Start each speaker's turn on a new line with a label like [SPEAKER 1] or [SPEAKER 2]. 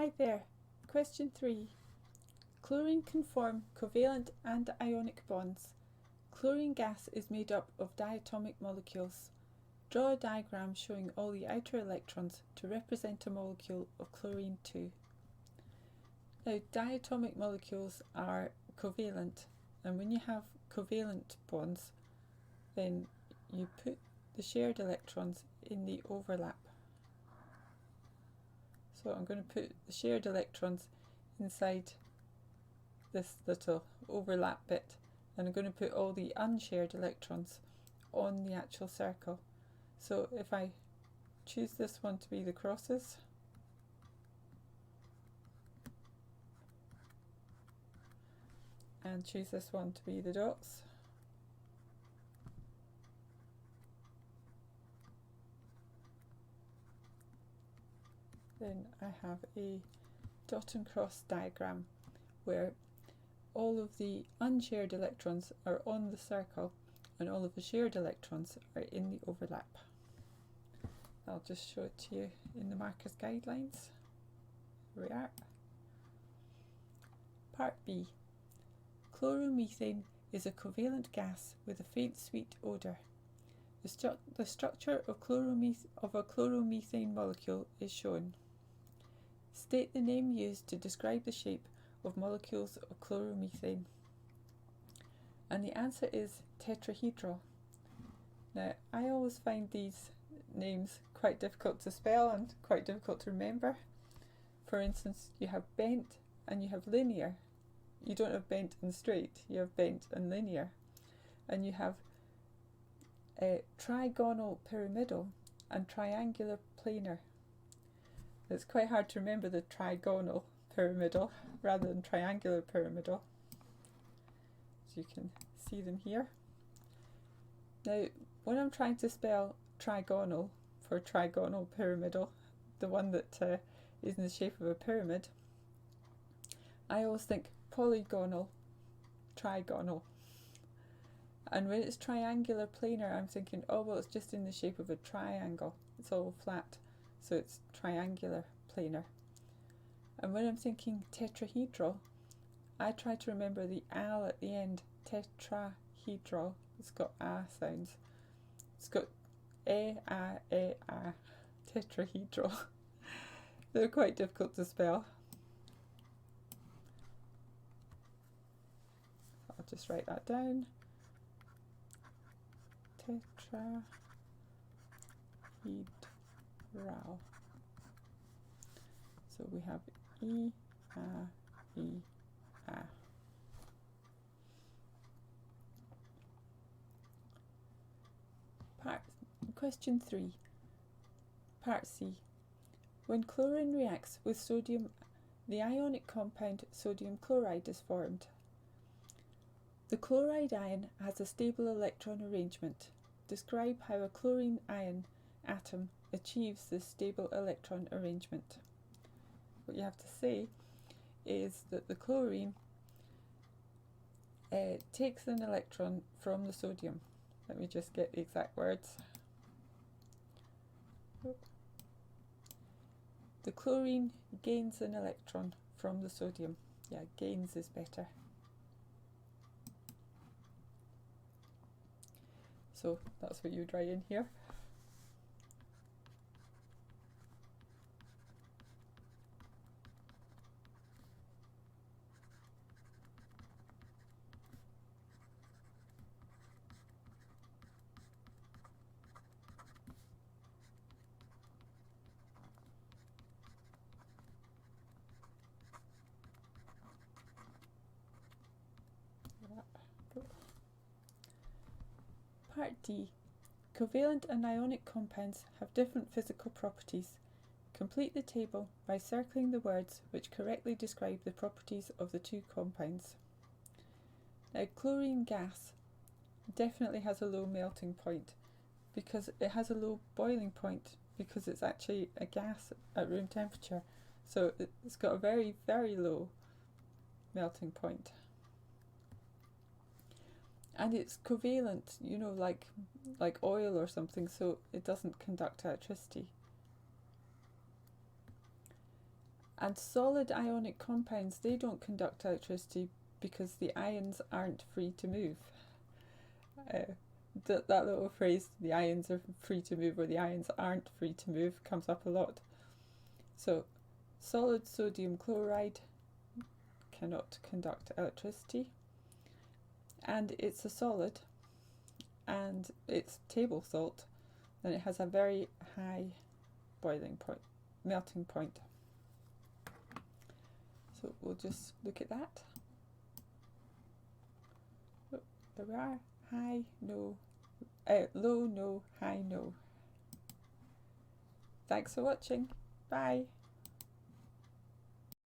[SPEAKER 1] Hi there. Question 3. Chlorine can form covalent and ionic bonds. Chlorine gas is made up of diatomic molecules. Draw a diagram showing all the outer electrons to represent a molecule of chlorine 2. Now, diatomic molecules are covalent, and when you have covalent bonds, then you put the shared electrons in the overlap. So I'm going to put the shared electrons inside this little overlap bit, and I'm going to put all the unshared electrons on the actual circle. So if I choose this one to be the crosses, and choose this one to be the dots, then I have a dot and cross diagram where all of the unshared electrons are on the circle and all of the shared electrons are in the overlap. I'll just show it to you in the markers guidelines. Here we are. Part B. Chloromethane is a covalent gas with a faint sweet odour. The structure of a chloromethane molecule is shown. State the name used to describe the shape of molecules of chloromethane. And the answer is tetrahedral. Now, I always find these names quite difficult to spell and quite difficult to remember. For instance, you have bent and you have linear. You don't have bent and straight, you have bent and linear. And you have trigonal pyramidal and triangular planar. It's quite hard to remember the trigonal pyramidal rather than triangular pyramidal. So you can see them here. Now, when I'm trying to spell trigonal for trigonal pyramidal, the one that is in the shape of a pyramid, I always think polygonal, trigonal. And when it's triangular planar, I'm thinking, oh, well, it's just in the shape of a triangle. It's all flat, so it's triangular planar. And when I'm thinking tetrahedral, I try to remember the al at the end, tetrahedral. It's got a sounds. It's got a, tetrahedral. They're quite difficult to spell. I'll just write that down. Tetrahedral. So we have E, A, E, A. Question 3. Part C. When chlorine reacts with sodium, the ionic compound sodium chloride is formed. The chloride ion has a stable electron arrangement. Describe how a chlorine ion atom achieves this stable electron arrangement. What you have to say is that the chlorine takes an electron from the sodium. Let me just get the exact words. The chlorine gains an electron from the sodium. Yeah, gains is better. So that's what you'd write in here. Part D. Covalent and ionic compounds have different physical properties. Complete the table by circling the words which correctly describe the properties of the two compounds. Now, chlorine gas definitely has a low melting point because it has a low boiling point because it's actually a gas at room temperature. So it's got a very, very low melting point. And it's covalent, you know, like oil or something, so it doesn't conduct electricity. And solid ionic compounds, they don't conduct electricity because the ions aren't free to move. That little phrase, the ions are free to move, or the ions aren't free to move, comes up a lot. So solid sodium chloride cannot conduct electricity, and it's a solid, and it's table salt, and it has a very high boiling point, melting point. So we'll just look at that. Oh, there we are. High, no, low, no, high, no. Thanks for watching. Bye.